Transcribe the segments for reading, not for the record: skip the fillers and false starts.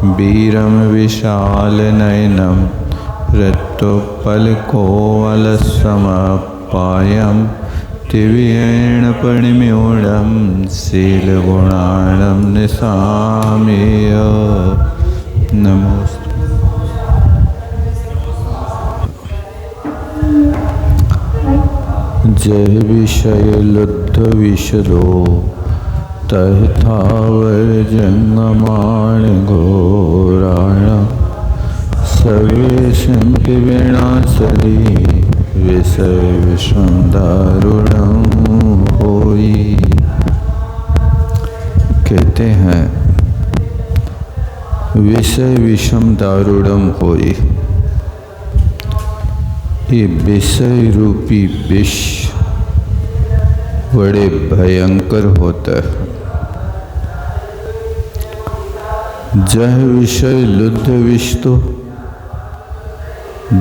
वीरम विशाल नयनम रत्तोपलकोवलसमपायम दिव्येण परिमूढ़ं शीलगुणाणं निशाम्य नमोस्तु। जय विषय लुब्ध विशदो तथावर जंगमाण घोराण सर्वेशं विनाशदि विषय विषम दारुणं होई। कहते हैं विषय विषम दारुणम होई। ये विषय रूपी विष बड़े भयंकर होता है। जह विषय लुब्ध विष, तो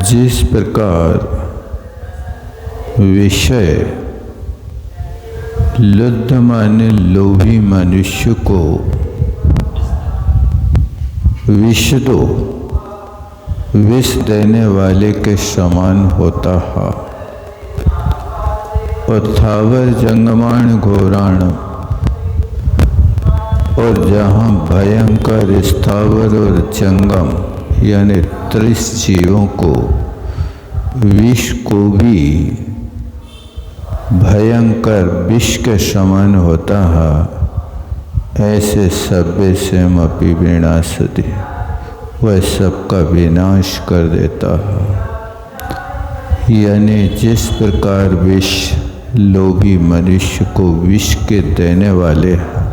जिस प्रकार विषय लुब्ध माने लोभी मनुष्य को विष दो विष देने वाले के समान होता है। और थावर जंगमाण घोराण, और जहाँ भयंकर स्थावर और जंगम यानी 30 जीवों को विष को भी भयंकर विष के समान होता है, ऐसे सभ्य से अपि विनाशति, वह सबका विनाश कर देता है। यानी जिस प्रकार विष लोभी मनुष्य को विष के देने वाले हैं,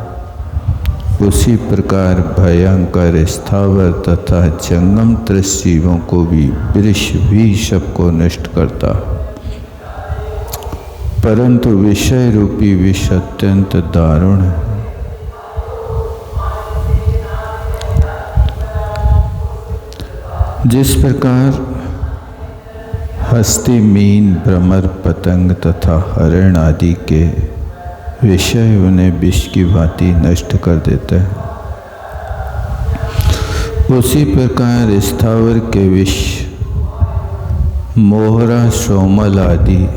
उसी प्रकार भयंकर स्थावर तथा जंगम 30 जीवों को भी वृक्ष भी सबको नष्ट करता। परंतु विषय रूपी विष अत्यंत दारुण है। जिस प्रकार हस्ती, मीन, भ्रमर, पतंग तथा हरण आदि के विषय उन्हें विष की भांति नष्ट कर देते हैं, उसी प्रकार स्थावर के विष मोहरा, सोमल आदि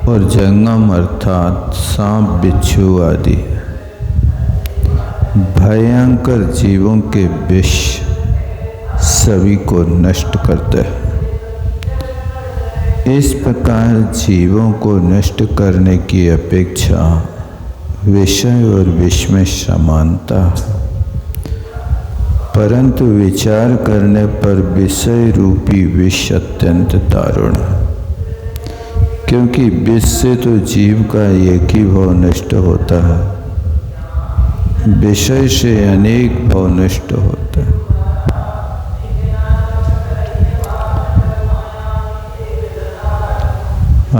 और जंगम अर्थात सांप, बिच्छू आदि भयंकर जीवों के विष सभी को नष्ट करते हैं। इस प्रकार जीवों को नष्ट करने की अपेक्षा विषय और विष में समानता है। परंतु विचार करने पर विषय रूपी विष अत्यंत दारुण है, क्योंकि विष से तो जीव का एक ही भाव नष्ट होता है, विषय से अनेक भाव नष्ट होते हैं।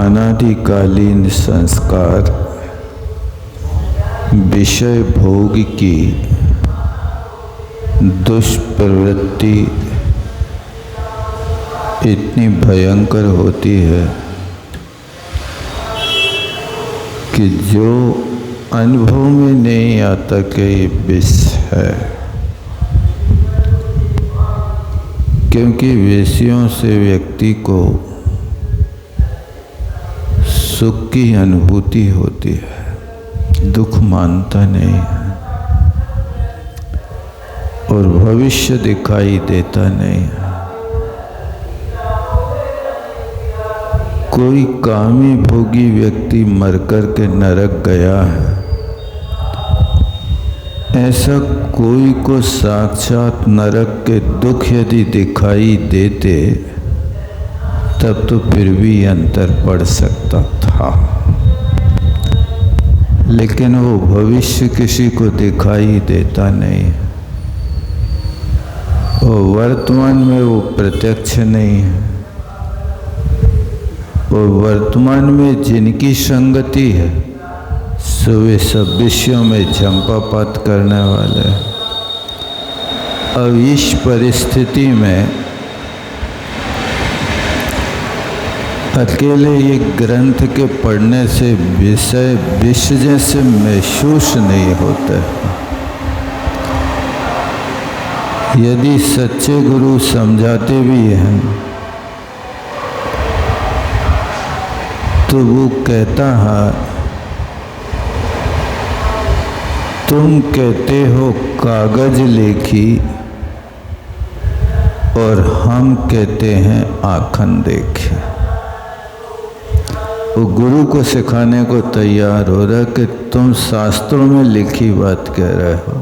अनादिकालीन संस्कार विषय भोग की दुष्प्रवृत्ति इतनी भयंकर होती है कि जो अनुभव में नहीं आता कि ये विष है, क्योंकि विषयों से व्यक्ति को सुख की अनुभूति होती है, दुख मानता नहीं है और भविष्य दिखाई देता नहीं है। कोई कामी भोगी व्यक्ति मरकर के नरक गया है, ऐसा कोई को साक्षात नरक के दुख यदि दिखाई देते तब तो फिर भी अंतर पड़ सकता था, लेकिन वो भविष्य किसी को दिखाई देता नहीं, और वर्तमान में वो प्रत्यक्ष नहीं है। और वर्तमान में जिनकी संगति है सो वे सब विषयों में झंपापात करने वाले हैं। अब इस परिस्थिति में अकेले एक ग्रंथ के पढ़ने से विषय विष जैसे महसूस नहीं होता। यदि सच्चे गुरु समझाते भी हैं तो वो कहता है, तुम कहते हो कागज लेखी और हम कहते हैं आखन देखे। वो गुरु को सिखाने को तैयार हो रहा है कि तुम शास्त्रों में लिखी बात कह रहे हो,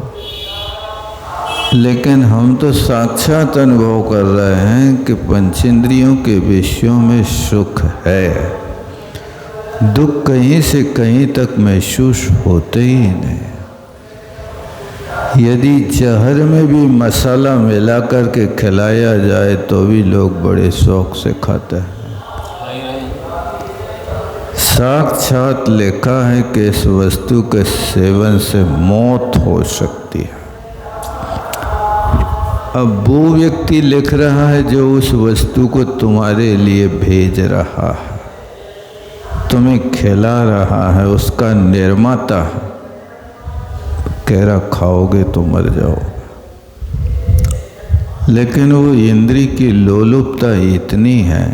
लेकिन हम तो साक्षात अनुभव कर रहे हैं कि पंचेंद्रियों के विषयों में सुख है, दुख कहीं से कहीं तक महसूस होते ही नहीं। यदि जहर में भी मसाला मिला करके खिलाया जाए तो भी लोग बड़े शौक से खाते हैं। साक्षात लिखा है कि इस वस्तु के सेवन से मौत हो सकती है। अब वो व्यक्ति लिख रहा है जो उस वस्तु को तुम्हारे लिए भेज रहा है, तुम्हें खिला रहा है, उसका निर्माता है, कह रहा खाओगे तो मर जाओ। लेकिन वो इंद्री की लोलुपता इतनी है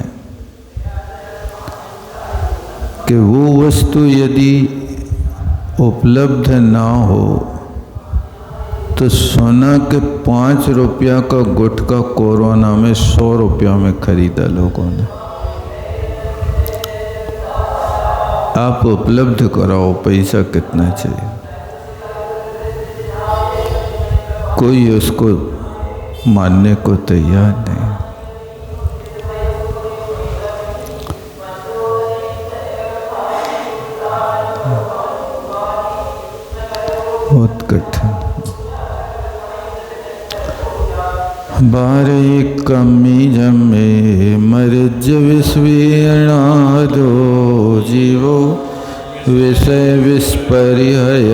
कि वो वस्तु यदि उपलब्ध ना हो तो सोना के 5 रुपया का गुटखा कोरोना में 100 रुपया में खरीदा लोगों ने। आप उपलब्ध कराओ, पैसा कितना चाहिए, कोई उसको मानने को तैयार नहीं। बहुत कठिन। बारे कमी जमे मर्ज विस्वीर्णा दो जीवो विषय विस्पर्ययार्णमय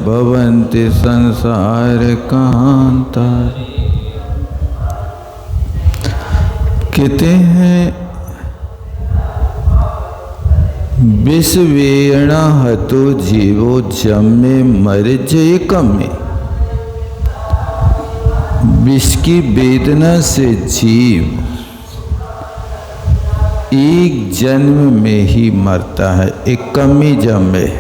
भवन्ति संसार कांतार। कहते हैं विषवीर्णा हतो जीवो जमे मर्ज कमे। विष की वेदना से जीव एक जन्म में ही मरता है, एक कमी जन्म में,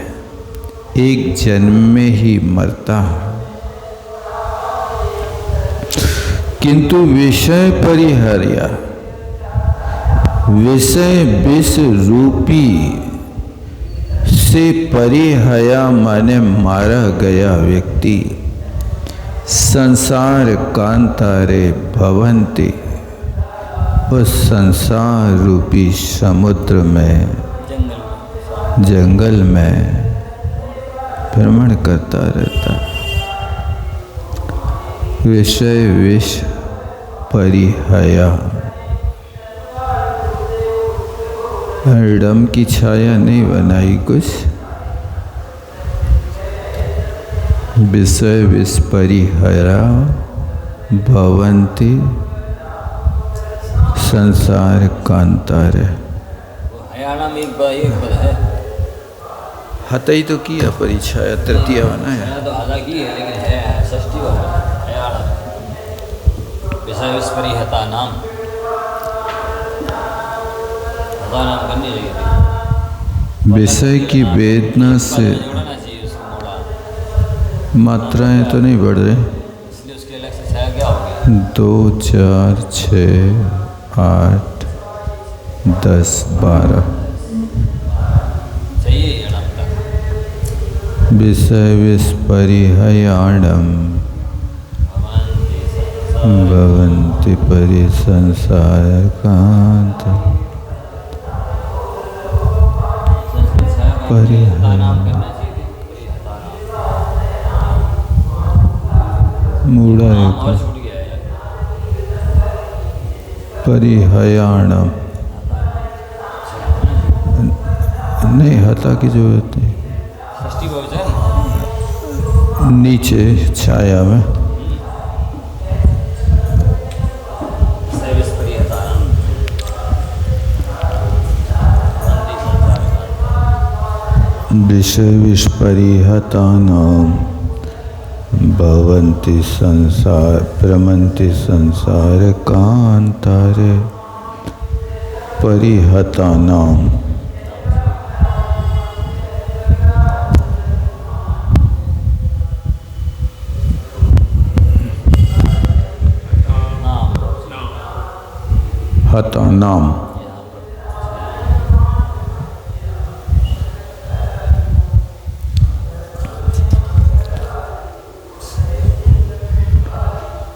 एक जन्म में ही मरता है। किंतु विषय परिहर्या, विषय विष रूपी से परिहया माने मारा गया व्यक्ति संसार कांतारे भवन्ति, उस संसार रूपी समुद्र में, जंगल में भ्रमण करता रहता। विषय विष परिहया, डम की छाया नहीं बनाई कुछ। विषय विष परिहया भवन्ति संसार कांतार। हरियाणा में एक पद है, हतई तो किया परिछाया, तृतीय होना है तो आधा की है, लेकिन है षष्ठी होगा हरियाणा। विषय विस्परिहता नाम, हता नाम करनी चाहिए। विषय की वेदना से जोड़ना चाहिए उसको, मोड़ा मात्राएं तो नहीं बढ़ रही। इसलिए उसके अलग से छाया क्या हो गया? 2 4 6 8 10 12 चाहिए ये नाम तक। विषय विस्परिहयाणम भवन्ति परि संसार कांत नाम करना चाहिए। मूढ़ा और छूट गया है परिहयाणम नहीं, हता की जरूरत नहीं। षष्ठी बहुवचन नीचे छाया में विषय विस्परिहता नाम भवन्ति संसार भ्रमन्ति संसार कांतारे परिहतानाम। हतानाम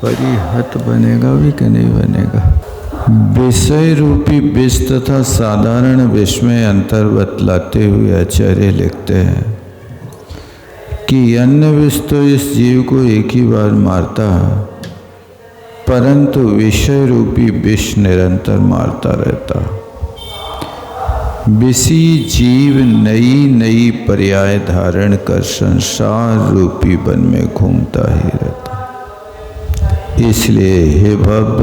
परिहत बनेगा भी कि नहीं बनेगा। विषय रूपी विष तथा साधारण विष में अंतर बतलाते हुए आचार्य लिखते हैं कि अन्य विष तो इस जीव को एक ही बार मारता है, परंतु विषय रूपी विष निरंतर मारता रहता। विषी जीव नई नई पर्याय धारण कर संसार रूपी वन में घूमता ही रहता। इसलिए हे भव,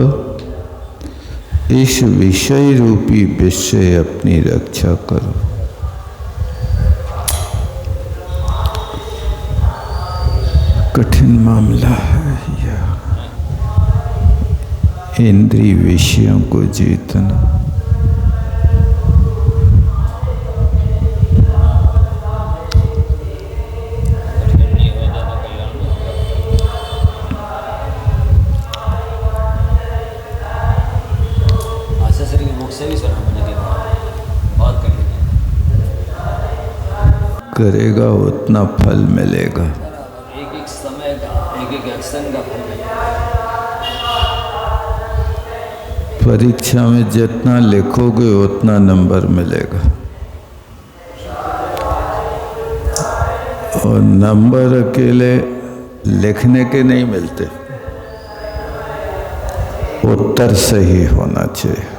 इस विषय रूपी विष से अपनी रक्षा करो। कठिन मामला है यह, इंद्रिय विषयों को जीतना। करेगा उतना फल मिलेगा। एक एक समय का एक एक एक्शन का फल मिलेगा। परीक्षा में जितना लिखोगे उतना नंबर मिलेगा, और नंबर अकेले लिखने के नहीं मिलते, उत्तर सही होना चाहिए।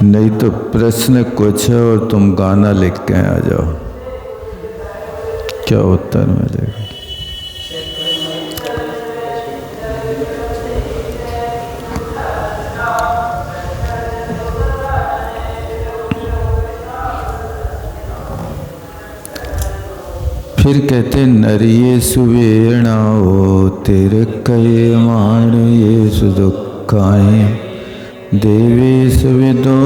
नहीं तो प्रश्न कुछ है और तुम गाना लिख के आ जाओ, क्या उत्तर मिलेगा। फिर कहते नरिये सुवेणाओ तेरे कये मान ये सुदुखाए देवेश विदो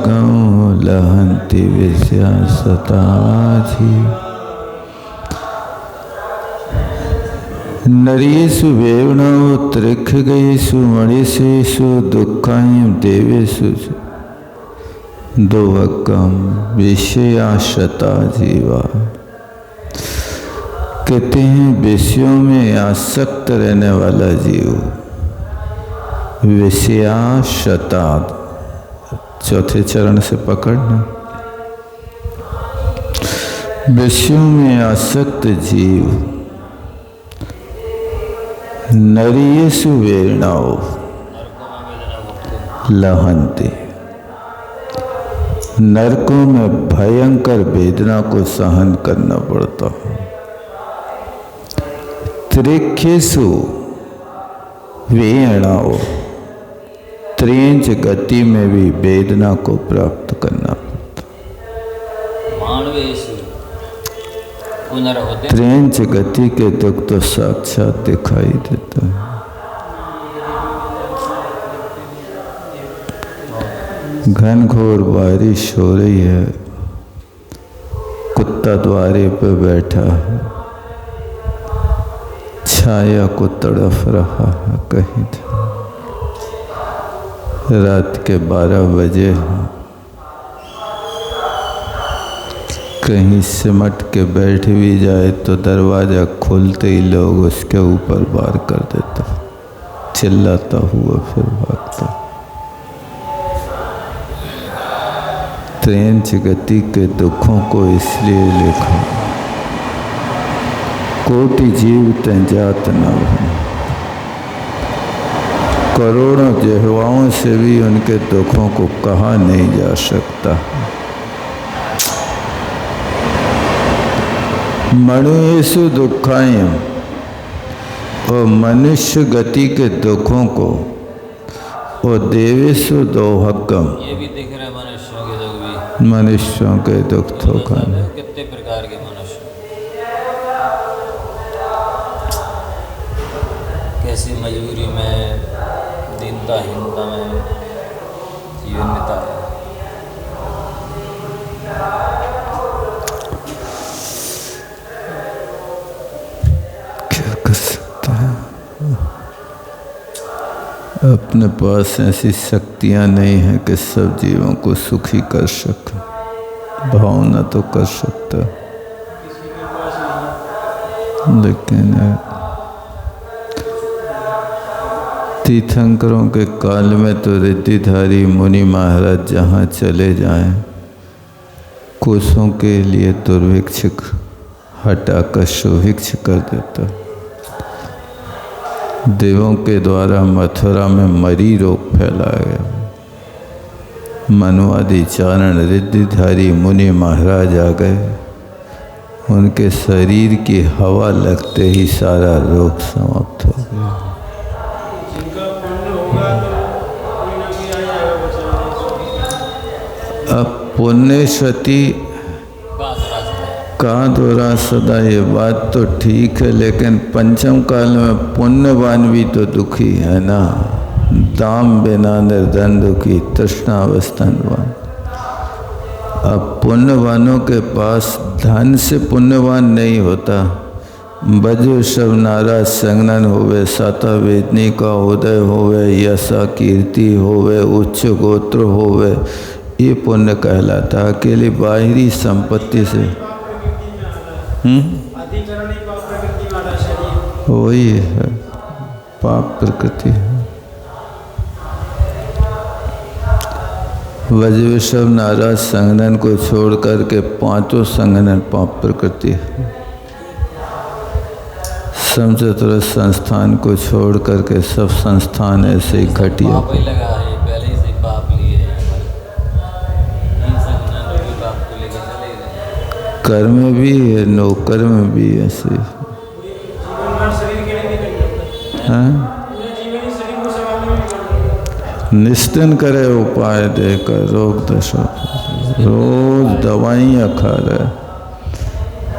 गौ लहंति विषया सताजी। नरियेषु वेवणो त्रिख गयेषु मणिषेषु दुःखायं देवेषु दोहकम विषया शता जीवा। कहते हैं विषयों में आसक्त रहने वाला जीव विषया शता, चौथे चरण से पकड़ना। विषयों में आसक्त जीव नरियेषु वेदनाओ लहंते, नरकों में भयंकर वेदना को सहन करना पड़ता। त्रिखेषु वेदनाओ, त्रेंच गति में भी वेदना को प्राप्त करना पड़ता। त्रेंच गति के दुख तो साक्षात दिखाई देता है। घनघोर बारिश हो रही है, कुत्ता द्वारे पे बैठा है, छाया को तड़फ रहा है। कहीं रात के 12 बजे हैं, कहीं सिमट के बैठ भी जाए तो दरवाज़ा खोलते ही लोग उसके ऊपर वार कर देता, चिल्लाता हुआ फिर भागता। त्रेंच गति के दुखों को इसलिए लिखा, कोटि जीव तैं जात न भय। करोड़ों जिह्वाओं से भी उनके दुखों को कहा नहीं जा सकता। मनुष्य दुखायम, और मनुष्य गति के दुखों को, और देवेशु दोहकम, ये भी दिख रहा है मनुष्यों के दुख भी, मनुष्यों के दुख तो कितने प्रकार के मनुष्य। ऐसी मजबूरी में दीनता हीनता में जीवन बिताया। क्या कर सकते हैं, अपने पास ऐसी शक्तियां नहीं हैं कि सब जीवों को सुखी कर सके। भावना तो कर सकता, लेकिन तीर्थंकरों के काल में तो रिद्धिधारी मुनि महाराज जहाँ चले जाएं, कोसों के लिए दुर्भिक्ष हटाकर सुभिक्ष कर देता। देवों के द्वारा मथुरा में मरी रोग फैलाया गया। मनवादी चारण रिद्धिधारी मुनि महाराज आ गए, उनके शरीर की हवा लगते ही सारा रोग समाप्त हो गया। अब पुण्यवती का दोरा सदा, ये बात तो ठीक है, लेकिन पंचम काल में पुण्यवान भी तो दुखी है ना। दाम बिना निर्धन दुखी, तृष्णावस्थानवान। अब पुण्यवानों के पास धन से पुण्यवान नहीं होता। बजो सब नाराज संगनन होवे, साता वेदनी का उदय होवे, यशा कीर्ति होवे, उच्च गोत्र होवे, ये पुण्य कहलाता। अकेली बाहरी संपत्ति से वही है, पाप प्रकृति है। वज्रवृषभ नाराज संगनन को छोड़ करके पांचों संगनन पाप प्रकृति है। समचतुर संस्थान को छोड़ करके सब संस्थान ऐसे ही घटिया। कर्म भी है, नौकर्म भी ऐसे। निस्तिन करे उपाय देकर रोग दशा। रोज दवाइयाँ खा रहे,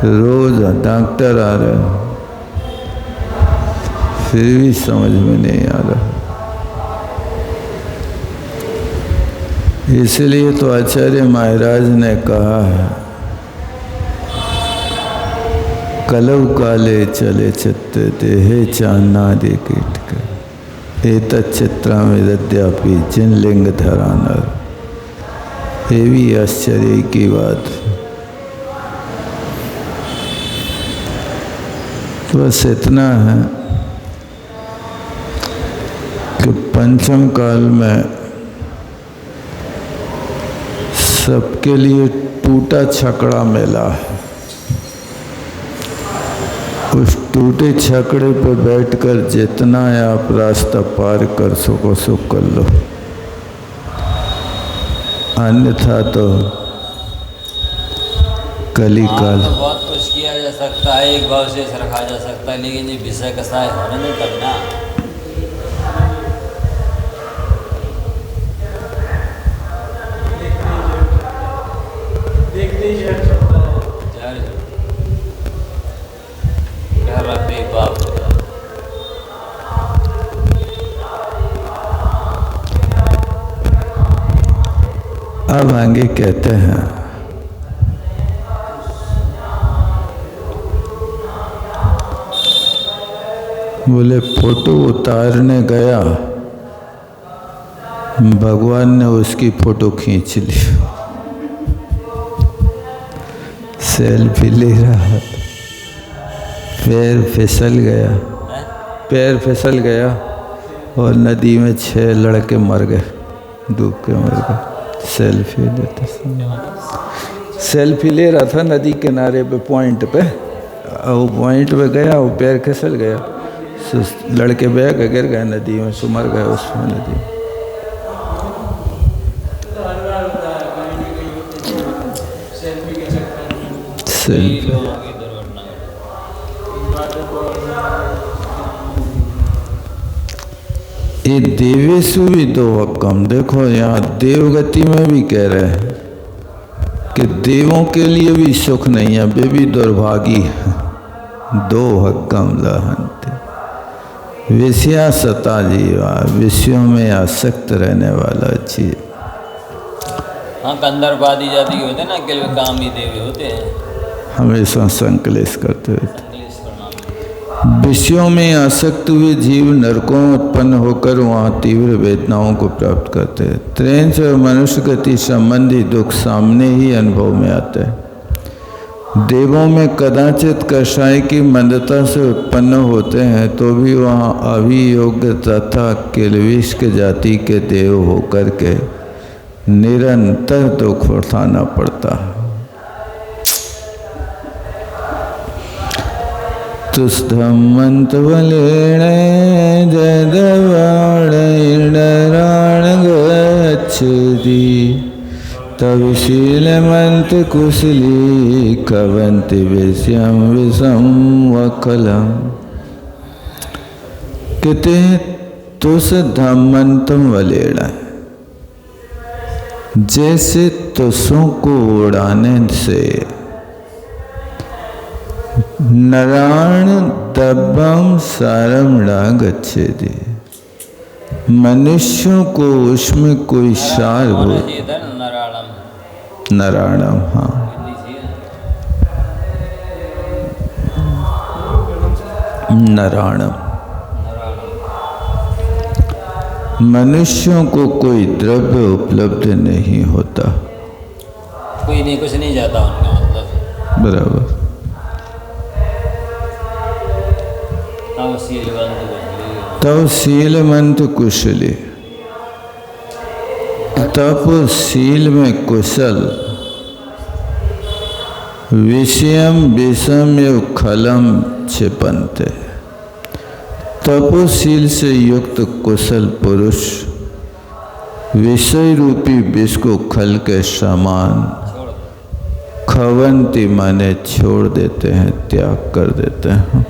रोज डॉक्टर आ रहे, फिर भी समझ में नहीं आ रहा। इसलिए तो आचार्य महाराज ने कहा है, कलव काले चले चित्त देहे चांदनादि कीट के एत चित्रा में यद्यपि जिन लिंग धरानर। ये भी आश्चर्य की बात। बस इतना है कि पंचम काल में सबके लिए टूटा छकड़ा मेला है। उस टूटे छकड़े पर बैठकर जितना आप रास्ता पार कर सको सो कर लो, अन्यथा तो कली काल। तो बहुत कुछ किया जा सकता है, एक भाव से रखा जा सकता है, लेकिन ये विषय कसाय होने नहीं करना। अब आगे कहते हैं, बोले फोटो उतारने गया, भगवान ने उसकी फोटो खींच ली। सेल्फी ले रहा, पैर फिसल गया और नदी में 6 लड़के मर गए, डूब के मर गए। सेल्फी लेते समय सेल्फी ले रहा था नदी किनारे पे, पॉइंट पे। वो पॉइंट पे गया, वो पैर फिसल गया, लड़के बह के गिर गए नदी में, सो मर गए उसमें नदी में। ये देवेशु भी दो हक्कम। देखो यहाँ देवगति में भी कह रहे हैं कि देवों के लिए भी सुख नहीं है, वे भी दुर्भागी है। दो हक्कम लहंते, विषयासता जीवा, विषयों में आसक्त रहने वाला जीव। हाँ, कंदर्पादी जाति के होते हैं ना, केवल काम ही देवे होते हैं, हमेशा संकलेश करते होते। संकलेश प्रणाम। विषयों में आसक्त हुए जीव नरकों उत्पन्न होकर वहाँ तीव्र वेदनाओं को प्राप्त करते हैं। त्रेंच और मनुष्य गति संबंधी दुख सामने ही अनुभव में आते हैं। देवों में कदाचित कषाय की मंदता से उत्पन्न होते हैं तो भी वहाँ अभियोग्य तथा किलविष के जाति के देव होकर के निरंतर दुख उठाना पड़ता है। तुष्धमंत बलेण जदवाण गच्छति तविशीलमंत कुशली कवंति विषयम विषम वकलम। कहते तुष्धमंतम बलेण, जैसे तुषों को उड़ाने से नराण दब्बम सारम गच्छति, मनुष्यों को उसमें कोई सार हो। नराणम, हाँ, नराणम। मनुष्यों को कोई द्रव्य उपलब्ध नहीं होता, कोई नहीं, कुछ नहीं जाता उनका मतलब। बराबर। तब शीलमंत कुशली, तप शील में कुशल, विषयम विषम एव खलम क्षिपन्ते। तपोशील से युक्त कुशल पुरुष विषय रूपी विष को खल के समान खवंती माने छोड़ देते हैं, त्याग कर देते हैं।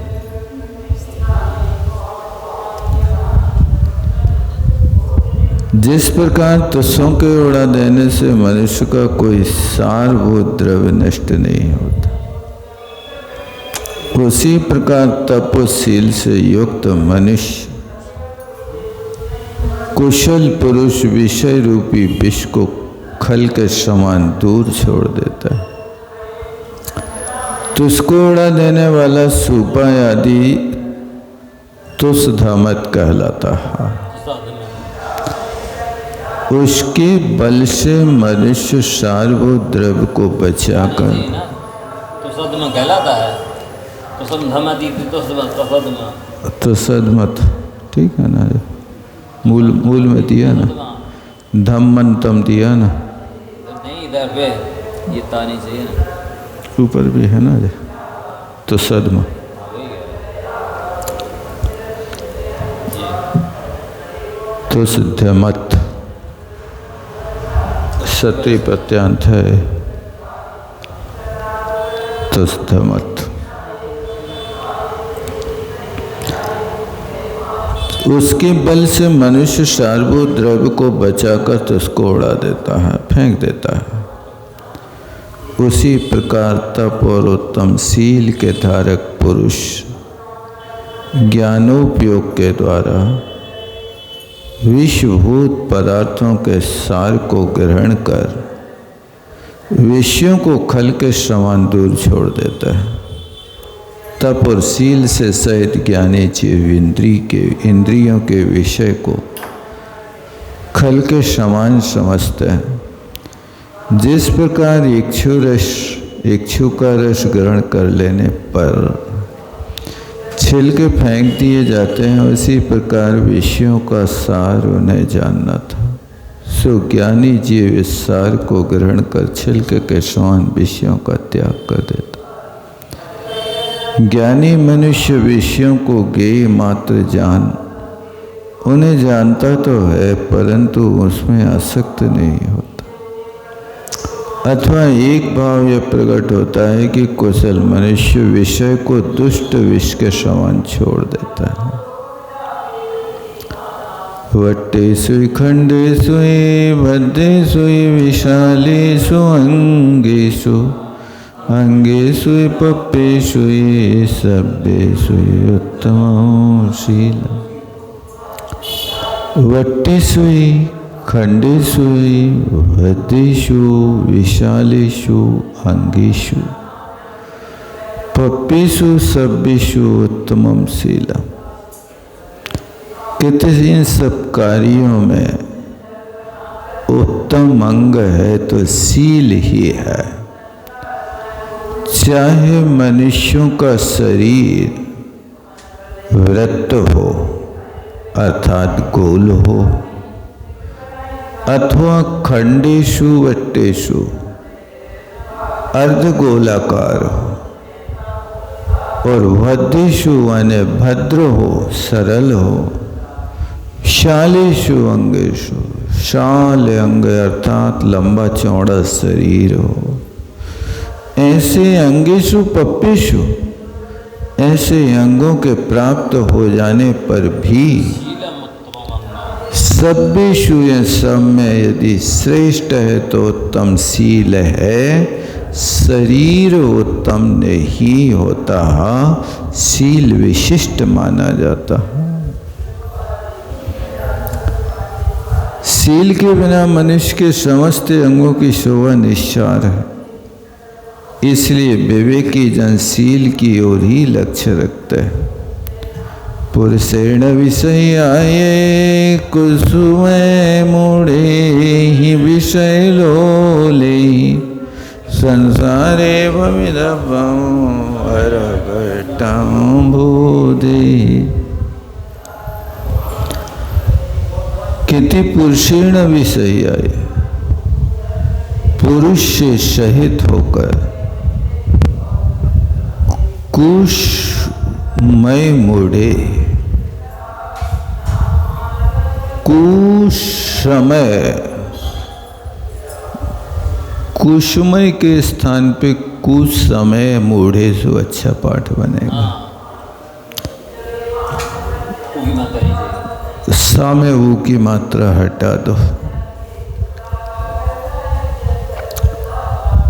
जिस प्रकार तुषों के उड़ा देने से मनुष्य का कोई सारभूत द्रव्य नष्ट नहीं होता, उसी प्रकार तपशील से युक्त मनुष्य कुशल पुरुष विषय रूपी विष को खल के समान दूर छोड़ देता है। तुझको उड़ा देने वाला सूपा आदि तुषधमत कहलाता है। उसके बल से मनुष्य सारभूत द्रव्य को बचाकर तुषधम कहलाता है। तुषधमत, ठीक है ना, मूल में दिया ना, धम्मंतम दिया ना, नहीं इधर पे ये तानी चाहिए ना, ऊपर भी है ना तुषधम। तुषधमत सती प्रत्यांत है, तुषधमत। उसके बल से मनुष्य सारभूत द्रव्य को बचाकर तुझको उड़ा देता है, फेंक देता है। उसी प्रकार तप और उत्तम शील के धारक पुरुष ज्ञानोपयोग के द्वारा विषभूत पदार्थों के सार को ग्रहण कर विषयों को खल के समान दूर छोड़ देता है। तप और शील से सहित ज्ञानी जीव इंद्रियों के विषय को खल के समान समझते हैं। जिस प्रकार इक्षु का रस ग्रहण कर लेने पर छिलके फेंक दिए जाते हैं, उसी प्रकार विषयों का सार उन्हें जानना था। सो ज्ञानी जीव इस सार को ग्रहण कर छिलके के समान विषयों का त्याग कर देता। ज्ञानी मनुष्य विषयों को ज्ञेय मात्र जान उन्हें जानता तो है, परंतु उसमें आसक्त नहीं होता। अथवा एक भाव यह प्रकट होता है कि कुशल मनुष्य विषय को दुष्ट विष के समान छोड़ देता है। वट्टेषु खंडेषु बद्धेषु विशालेषु अंगेषु अंगेषु पप्पेषु सभ्येषु उत्तमं शीलम् वट्टिषु खंडेषु भद्रेषु विशालेषु अंगेषु पप्पेषु सभ्येषु उत्तमं शीलम्। कहते इन सब कार्यों में उत्तम अंग है तो शील ही है। चाहे मनुष्यों का शरीर वृत्त हो अर्थात गोल हो अथवा खंडेषु वट्टेषु अर्धगोलाकार हो और भद्रेषु माने भद्र हो सरल हो शालेषु अंगेषु शाल अंग अर्थात लंबा चौड़ा शरीर हो ऐसे अंगेषु पप्पेषु ऐसे अंगों के प्राप्त हो जाने पर भी सभ्येषु सब में यदि श्रेष्ठ है तो उत्तम शील है। शरीर उत्तम नहीं होता शील विशिष्ट माना जाता है। शील के बिना मनुष्य के समस्त अंगों की शोभा निस्सार है। इसलिए विवेकी जन शील की ओर ही लक्ष्य रखते हैं। पुरुषेण विषय आये कुसुम मोड़े ही विषय लोले संसारे भूदे। किति पुरुषेण विषय आये पुरुष से सहित होकर कुशमय मुड़े कुशमय के स्थान पे कुसमय मूढ़े से अच्छा पाठ बनेगा। सा में वो की मात्रा हटा दो।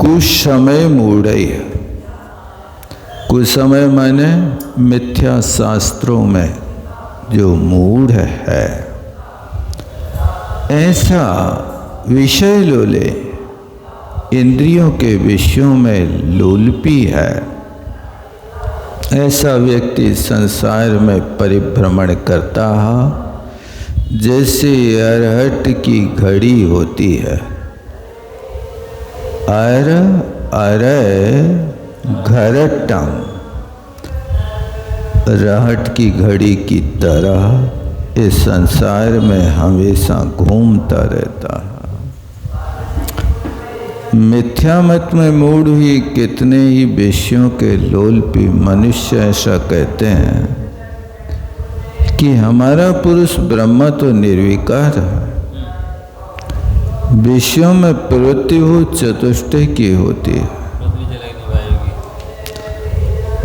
कुसमय मूढ़े कुछ समय माने मिथ्या शास्त्रों में जो मूढ़ है ऐसा विषय लोले इंद्रियों के विषयों में लोलपी है। ऐसा व्यक्ति संसार में परिभ्रमण करता है जैसे अरहट की घड़ी होती है। घरटम रहट की घड़ी की तरह इस संसार में हमेशा घूमता रहता है। मिथ्या मत में मूढ़ हुई कितने ही विषयों के लोलपी मनुष्य ऐसा कहते हैं कि हमारा पुरुष ब्रह्म तो निर्विकार है। विषयों में प्रवृत्ति हो चतुष्टय की होती है।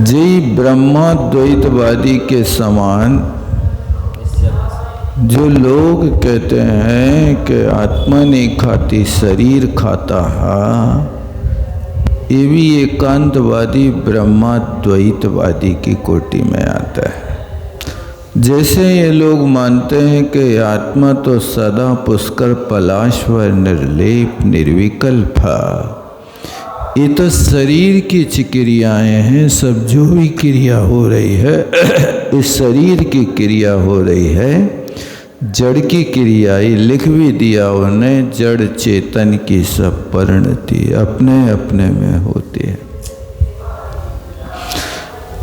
जी ब्रह्मा द्वैतवादी के समान जो लोग कहते हैं कि आत्मा नहीं खाती शरीर खाता है, ये भी एकांतवादी ब्रह्मा द्वैतवादी की कोटि में आता है। जैसे ये लोग मानते हैं कि आत्मा तो सदा पुष्कर पलाश्वर निर्लेप निर्विकल्प है। ये तो शरीर की क्रियाएं हैं। सब जो भी क्रिया हो रही है इस शरीर की क्रिया हो रही है। जड़ की क्रिया ही लिख भी दिया उन्हें, जड़ चेतन की सब परिणति अपने अपने में होती है।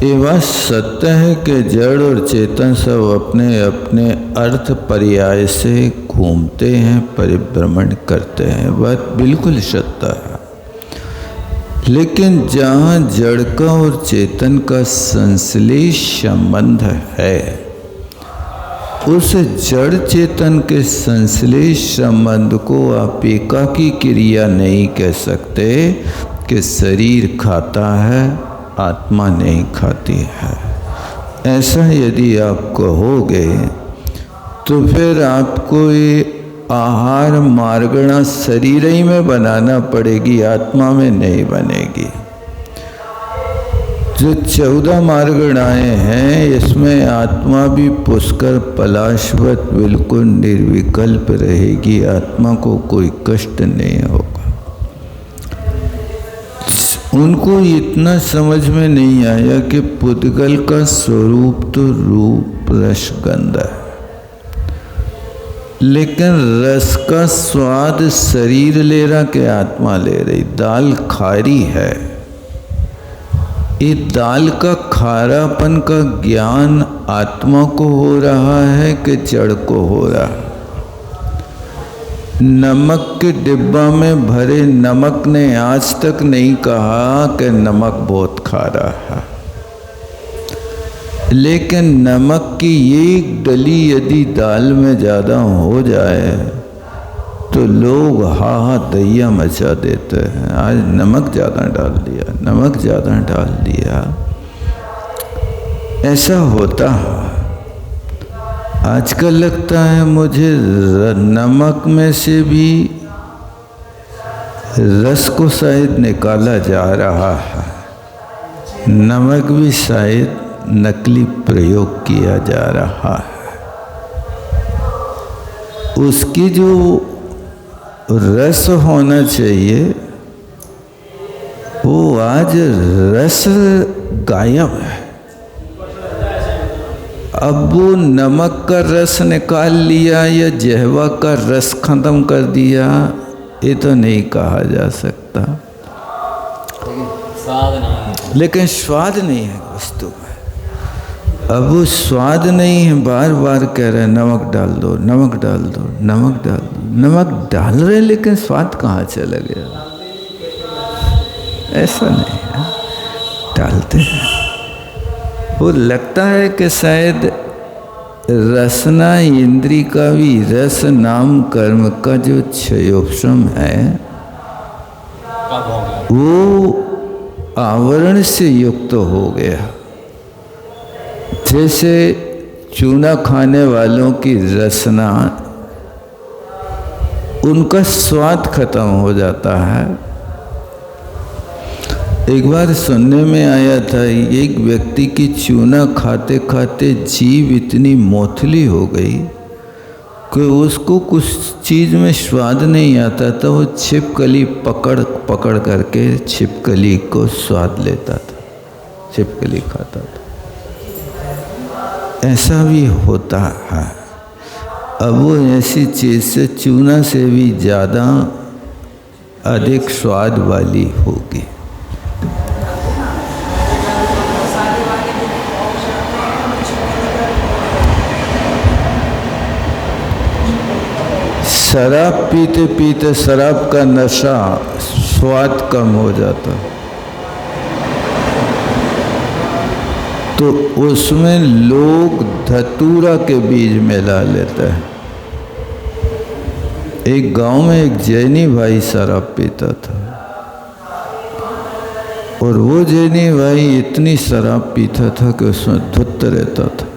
ये बात सत्य है कि जड़ और चेतन सब अपने अपने अर्थ पर्याय से घूमते हैं, परिभ्रमण करते हैं। बात बिल्कुल सत्य है। लेकिन जहाँ जड़ का और चेतन का संश्लेष संबंध है, उस जड़ चेतन के संश्लेष संबंध को आप एकाकी क्रिया नहीं कह सकते कि शरीर खाता है आत्मा नहीं खाती है। ऐसा यदि आप कहोगे तो फिर आपको ये आहार मार्गणा शरीर ही में बनाना पड़ेगी, आत्मा में नहीं बनेगी। जो 14 मार्गणाएं हैं, इसमें आत्मा भी पुष्कर पलाशवत बिल्कुल निर्विकल्प रहेगी, आत्मा को कोई कष्ट नहीं होगा। उनको इतना समझ में नहीं आया कि पुद्गल का स्वरूप तो रूप रस गंध है, लेकिन रस का स्वाद शरीर ले रहा कि आत्मा ले रही। दाल खारी है, ये दाल का खारापन का ज्ञान आत्मा को हो रहा है कि जड़ को हो रहा है। नमक के डिब्बा में भरे नमक ने आज तक नहीं कहा कि नमक बहुत खारा है, लेकिन नमक की एक डली यदि दाल में ज़्यादा हो जाए तो लोग हा दैया मचा देते हैं। आज नमक ज़्यादा डाल दिया, नमक ज़्यादा डाल दिया, ऐसा होता है। आजकल लगता है मुझे नमक में से भी रस को शायद निकाला जा रहा है, नमक भी शायद नकली प्रयोग किया जा रहा है। उसकी जो रस होना चाहिए वो आज रस गायब है। अब वो नमक का रस निकाल लिया या जहवा का रस खत्म कर दिया, ये तो नहीं कहा जा सकता। लेकिन स्वाद नहीं है वस्तु में। अब वो स्वाद नहीं है, बार बार कह रहे हैं नमक डाल दो, नमक डाल दो, नमक डाल दो। नमक डाल रहे लेकिन स्वाद कहाँ चला गया? ऐसा नहीं है, डालते हैं। वो लगता है कि शायद रसना इंद्री का भी रस नाम कर्म का जो क्षयोपशम है वो आवरण से युक्त हो गया। जैसे चूना खाने वालों की रसना, उनका स्वाद खत्म हो जाता है। एक बार सुनने में आया था, एक व्यक्ति की चूना खाते खाते जीभ इतनी मोथली हो गई कि उसको कुछ चीज़ में स्वाद नहीं आता था। वो छिपकली पकड़ पकड़ करके छिपकली को स्वाद लेता था, छिपकली खाता था। ऐसा भी होता है। अब वो ऐसी चीज़ से चूना से भी ज़्यादा अधिक स्वाद वाली होगी। शराब पीते पीते शराब का नशा, स्वाद कम हो जाता, तो उसमें लोग धतूरा के बीज मिला लेते हैं। एक गांव में एक जैनी भाई शराब पीता था, और वो जैनी भाई इतनी शराब पीता था कि उसमें धुत रहता था।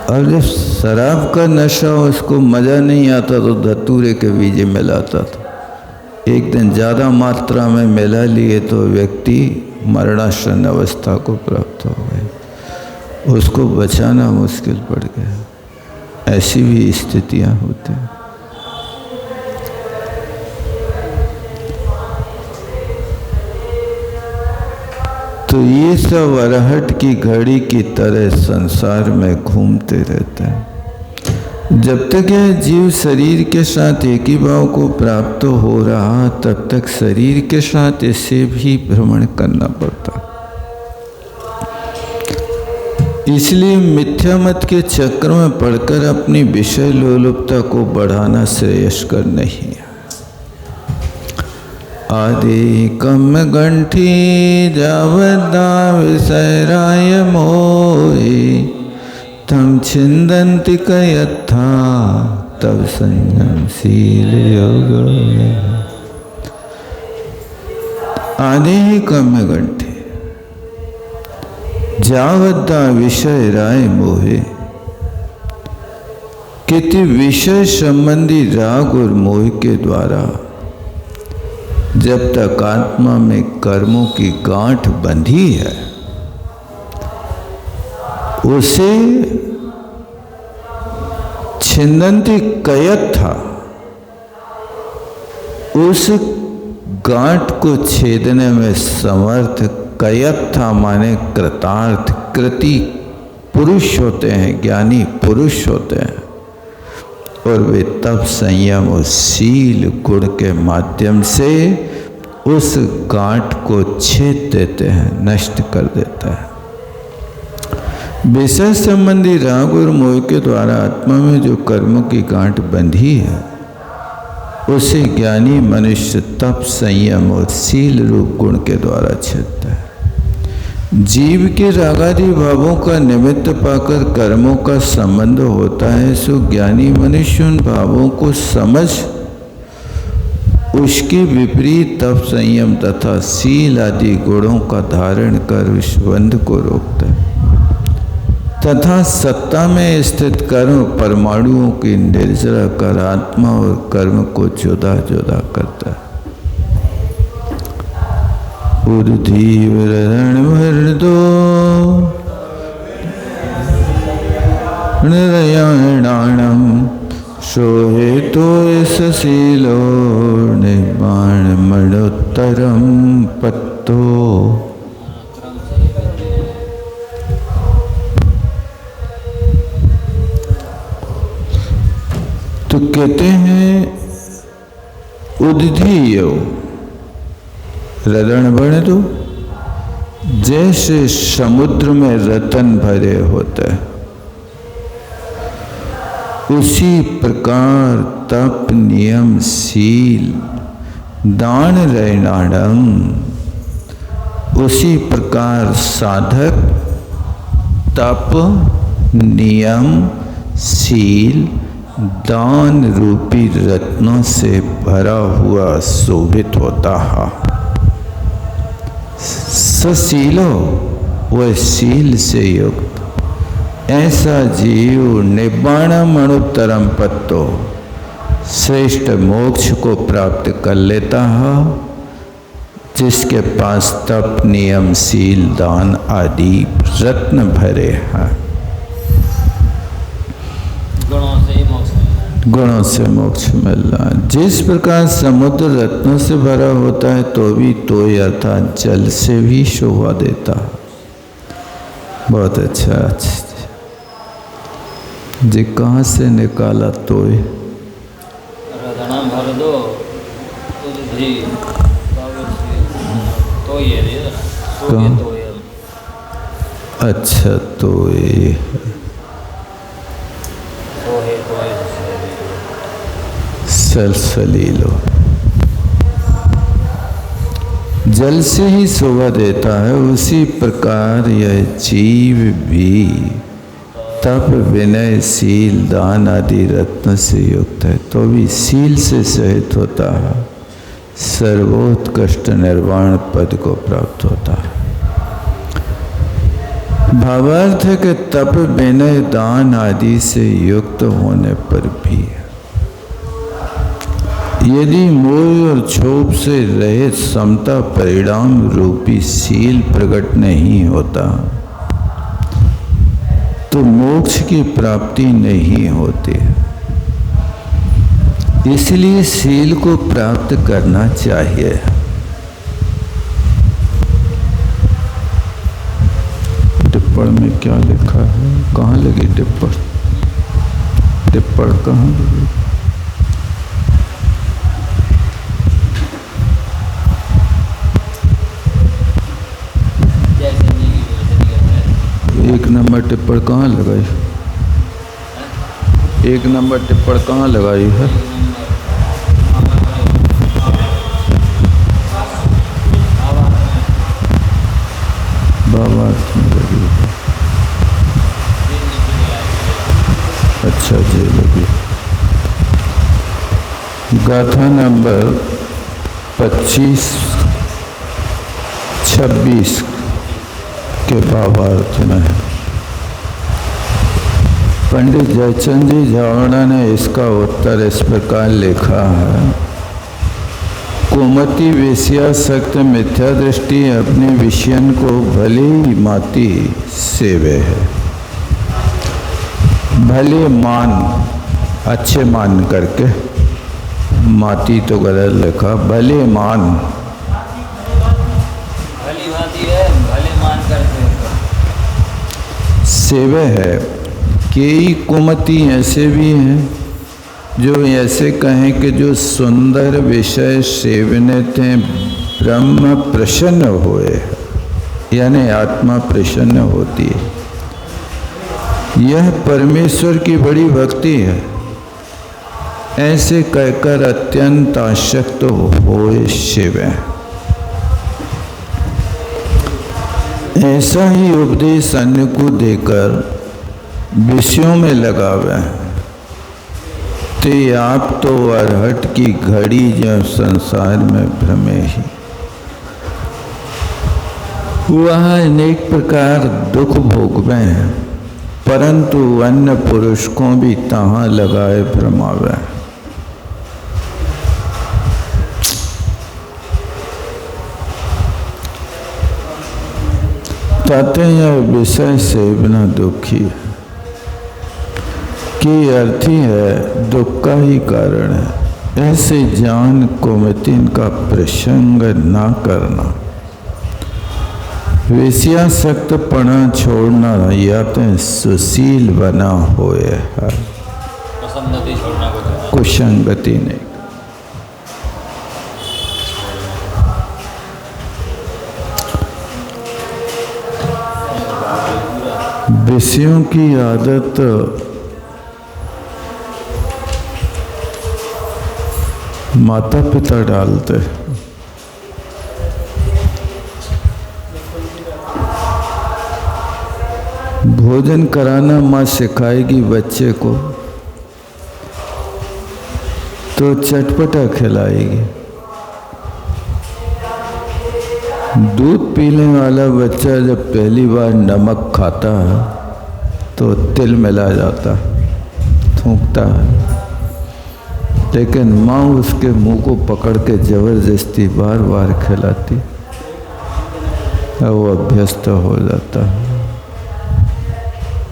और जब शराब का नशा उसको मज़ा नहीं आता तो धतूरे के बीज मिलाता था। एक दिन ज़्यादा मात्रा में मिला लिए तो व्यक्ति मरणासन अवस्था को प्राप्त हो गई। उसको बचाना मुश्किल पड़ गया। ऐसी भी स्थितियाँ होती हैं। तो ये सब अरहट की घड़ी की तरह संसार में घूमते रहते हैं। जब तक यह जीव शरीर के साथ एक ही भाव को प्राप्त हो रहा, तब तक शरीर के साथ इसे भी भ्रमण करना पड़ता। इसलिए मिथ्या मत के चक्र में पड़कर अपनी विषय लोलुपता को बढ़ाना श्रेयस्कर नहीं है। आदि कम गंठी जावदा विषयराय मोहि, तम छिंदन्ति कयथा तब संयमशील योग। आदि कम गंठी जावदा विषय राय मोहे, किति विषय संबंधी राग और मोह के द्वारा जब तक आत्मा में कर्मों की गांठ बंधी है, उसे छिंदंती कयत था, उस गांठ को छेदने में समर्थ कयत था, माने कृतार्थ, कृति पुरुष होते हैं, ज्ञानी पुरुष होते हैं, और वे तप संयम और शील गुण के माध्यम से उस गांठ को छेद देते हैं, नष्ट कर देता है। विषय संबंधी राग और मोह के द्वारा आत्मा में जो कर्मों की गांठ बंधी है, उसे ज्ञानी मनुष्य तप संयम और शील रूप गुण के द्वारा छेदता है। जीव के रागादि भावों का निमित्त पाकर कर्मों का संबंध होता है, सो ज्ञानी मनुष्य उन भावों को समझ उसके विपरीत तप संयम तथा शील आदि गुणों का धारण कर उस बंध को रोकता है तथा सत्ता में स्थित कर्म परमाणुओं की निर्जरा कर आत्मा और कर्म को जुदा जुदा करता है। उर्धीवरण भरदो नरयाणाणम सोहे तो सशीलो निर्माण मणोत्तरम पत्तो। तो कहते हैं उद्धीय ररण बन दो, जैसे समुद्र में रतन भरे होते हैं, उसी प्रकार तप नियम शील दान रैणाणम, उसी प्रकार साधक तप नियम शील दान रूपी रत्नों से भरा हुआ शोभित होता है। सशीलो, वह शील से युक्त ऐसा जीव निब्बाण मणुत्तरम पत्तो, श्रेष्ठ मोक्ष को प्राप्त कर लेता है, जिसके पास तप नियम शील दान आदि रत्न भरे हैं। गुणों से मोक्ष मिलना। जिस प्रकार समुद्र रत्नों से भरा होता है, तो भी तोय अर्थात जल से भी शोभा देता। बहुत अच्छा जी, कहाँ से निकाला तोय? अच्छा, तोय सलीलो, जल से ही शोभा देता है। उसी प्रकार यह जीव भी तप विनय शील दान आदि रत्न से युक्त है, तो भी शील से सहित होता है, सर्वोत्कृष्ट निर्वाण पद को प्राप्त होता है। भावार्थ है कि तप विनय दान आदि से युक्त होने पर भी यदि मोह और क्षोभ से रहित समता परिणाम रूपी शील प्रकट नहीं होता, तो मोक्ष की प्राप्ति नहीं होती। इसलिए शील को प्राप्त करना चाहिए। टिप्पण में क्या लिखा है? कहाँ लगी टिप्पण? टिप्पण कहाँ लगी? एक नंबर टिप्पण कहाँ लगाई? एक नंबर टिप्पण कहाँ लगाई है? भावार्थ में लगी है। अच्छा जी, लगी। गाथा नंबर 25-26 के भावार्थ में पंडित जयचंद जी झावड़ा ने इसका उत्तर इस प्रकार लिखा है। कुमति वेश्यासक्त मिथ्या दृष्टि अपने विषयन को भले ही माती सेवे है। भले मान, अच्छे मान करके, माती तो गलत लिखा, भले मान, भली भांति है, भले मान करके सेवे है। कई कुमति ऐसे भी हैं जो ऐसे कहें कि जो सुंदर विषय सेवने थे ब्रह्म प्रसन्न हुए, यानी आत्मा प्रसन्न होती है। यह परमेश्वर की बड़ी भक्ति है। ऐसे कहकर अत्यंत आसक्त होए शिव। ऐसा ही उपदेश अन्य को देकर विषयों में लगावे ते आप तो अरहट की घड़ी जब संसार में भ्रमे ही। वह अनेक प्रकार दुख भोगवे हैं, परंतु अन्य पुरुष को भी तहाँ लगाए भ्रमावे। ताते यह विषय सेवना दुखी है कि अर्थी है, दुख का ही कारण है। ऐसे जान कुमतिन का प्रसंग ना करना, वेश्यासक्त पना छोड़ना, या तो सुशील बना होए है। कुसंगति नहीं। विषयों की आदत माता पिता डालते। भोजन कराना माँ सिखाएगी बच्चे को तो चटपटा खिलाएगी। दूध पीने वाला बच्चा जब पहली बार नमक खाता है तो तिल मिला जाता, थूकता है, लेकिन माँ उसके मुंह को पकड़ के जबरदस्ती बार बार खिलाती और वो अभ्यस्त हो जाता है।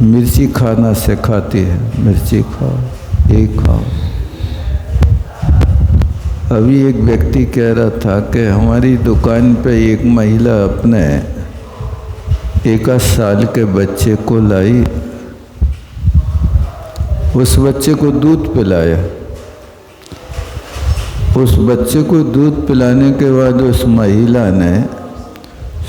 मिर्ची खाना सिखाती है, मिर्ची खाओ, ये खाओ। अभी एक व्यक्ति कह रहा था कि हमारी दुकान पे एक महिला अपने 1 साल के बच्चे को लाई, उस बच्चे को दूध पिलाया। उस बच्चे को दूध पिलाने के बाद उस महिला ने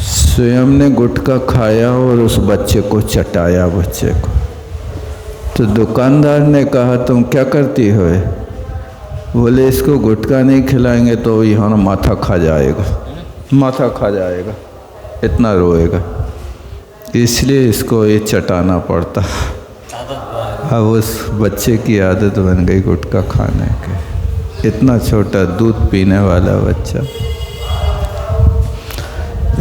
स्वयं ने गुटखा खाया और उस बच्चे को चटाया बच्चे को। तो दुकानदार ने कहा तुम क्या करती हो? बोले इसको गुटखा नहीं खिलाएंगे तो यहाँ माथा खा जाएगा, माथा खा जाएगा, इतना रोएगा, इसलिए इसको ये चटाना पड़ता। अब उस बच्चे की आदत बन गई गुटखा खाने के। इतना छोटा दूध पीने वाला बच्चा।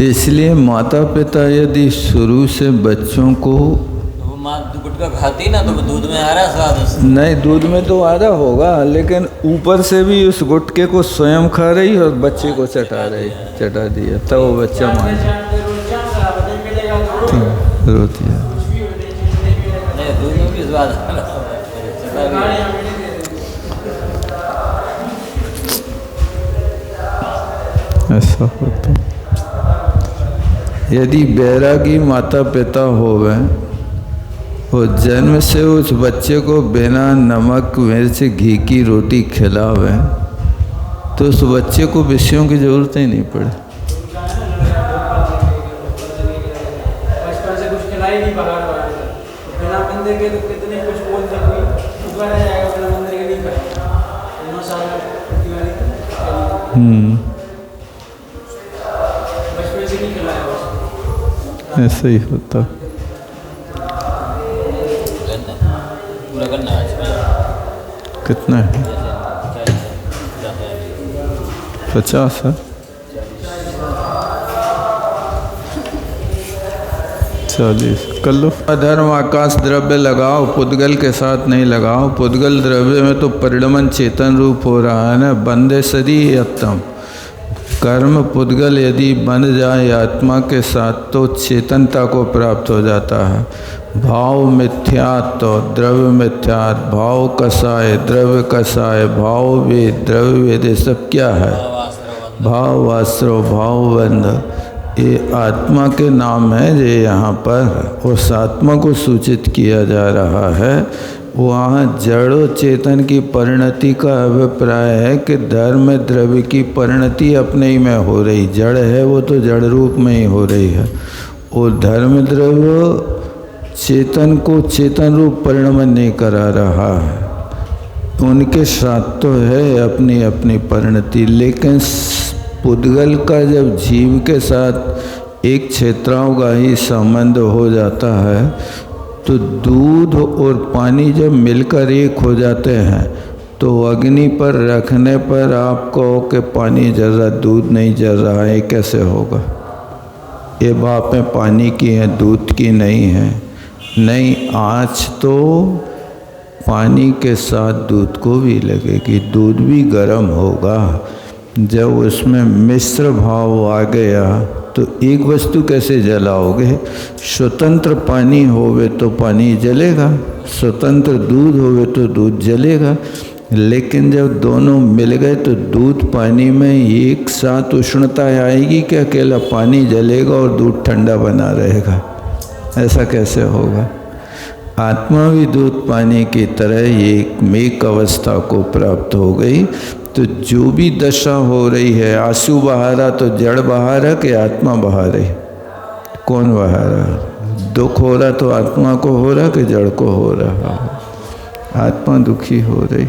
इसलिए माता पिता यदि शुरू से बच्चों को, वो माँ गुटखा खाती ना तो दूध में आ रहा स्वाद उससे। नहीं, दूध में तो आ रहा होगा, लेकिन ऊपर से भी उस गुटके को स्वयं खा रही और बच्चे को चटा दिया, तब वो बच्चा मान रोती है। दूध में भी स्वाद आ रहा है। ऐसा होता। यदि बैरागी माता पिता होवे, वो जन्म से उस बच्चे को बिना नमक मिर्च घी की रोटी खिलावे तो उस बच्चे को विषयों की जरूरत ही नहीं पड़े। बचपन से कुछ खिला ही नहीं पकड़ रहा, बिना बंदे के तो कितने कुछ बोल सकते, दोबारा जाएगा बिना बंदे के नहीं खाएगा। 9 साल बचपन से नहीं खिलाया, ऐसा ही होता। पूरा करना है। कितना है? 50 है। 40 कर लो। अधर्म आकाश द्रव्य लगाओ, पुद्गल के साथ नहीं लगाओ। पुद्गल द्रव्य में तो परिणमन चेतन रूप हो रहा है ना। बंदे सदी यत्तम, कर्म पुद्गल यदि बन जाए आत्मा के साथ तो चेतनता को प्राप्त हो जाता है। भाव मिथ्यात्व तो द्रव्य मिथ्यात्व, भाव कसाय द्रव्य कसाय, भाव वेद द्रव्य वेद, ये सब क्या है? भाव आश्रव भाव बंध, ये आत्मा के नाम है। जो यहाँ पर उस आत्मा को सूचित किया जा रहा है। वहाँ जड़ चेतन की परिणति का अभिप्राय है कि धर्म द्रव्य की परिणति अपने ही में हो रही। जड़ है वो तो जड़ रूप में ही हो रही है। वो धर्म द्रव्य चेतन को चेतन रूप परिणमन नहीं करा रहा है। उनके साथ तो है अपनी अपनी परिणति, लेकिन पुद्गल का जब जीव के साथ एक क्षेत्रावगाही संबंध हो जाता है तो दूध और पानी जब मिलकर एक हो जाते हैं तो अग्नि पर रखने पर आप कहो कि पानी जल रहा, दूध नहीं जल रहा है, कैसे होगा? ये बातें पानी की हैं, दूध की नहीं है। नहीं, आँच तो पानी के साथ दूध को भी लगेगी, दूध भी गर्म होगा। जब उसमें मिश्र भाव आ गया तो एक वस्तु कैसे जलाओगे? स्वतंत्र पानी होवे तो पानी जलेगा, स्वतंत्र दूध होवे तो दूध जलेगा। लेकिन जब दोनों मिल गए तो दूध पानी में एक साथ उष्णता आएगी कि अकेला पानी जलेगा और दूध ठंडा बना रहेगा? ऐसा कैसे होगा? आत्मा भी दूध पानी की तरह एक अवस्था को प्राप्त हो गई। तो जो भी दशा हो रही है, आंसू बहा रहा तो जड़ बहा रहा कि आत्मा बहा रही? कौन बहा रहा? दुख हो रहा तो आत्मा को हो रहा कि जड़ को हो रहा? आत्मा दुखी हो रही।